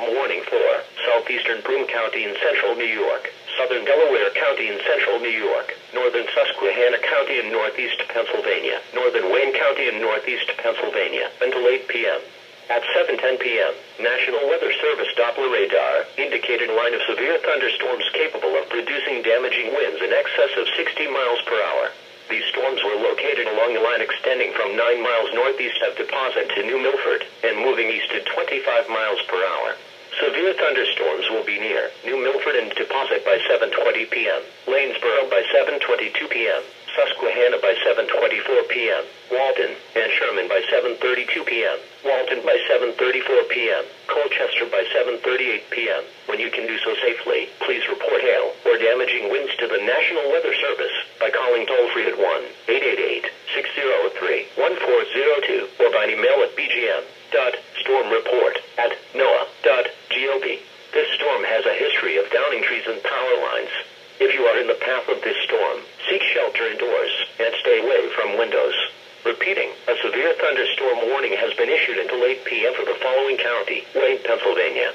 thunderstorm warning for southeastern Broome County in central New York, southern Delaware County in central New York, northern Susquehanna County in northeast Pennsylvania, northern Wayne County in northeast Pennsylvania, until 8 p.m. At 7:10 p.m., National Weather Service Doppler radar indicated a line of severe thunderstorms capable of producing damaging winds in excess of 60 miles per hour. These storms were located along a line extending from 9 miles northeast of Deposit to New Milford and moving east at 25 miles per hour. Severe thunderstorms will be near New Milford and Deposit by 7:20 p.m., Lanesboro by 7:22 p.m., Susquehanna by 7:24 p.m., Walton and Sherman by 7:32 p.m., Walton by 7:34 p.m., Colchester by 7:38 p.m. When you can do so safely, please report hail or damaging winds to the National Weather Service by calling toll-free at 1-888-603-1402 or by email at bgm.stormreport@noaa.gov. This storm has a history of downing trees and power lines. If you are in the path of this storm, seek shelter indoors and stay away from windows. Repeating, a severe thunderstorm warning has been issued until 8 p.m. for the following county: Wayne, Pennsylvania.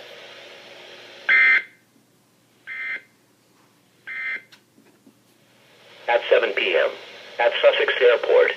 At 7 p.m., at Sussex Airport,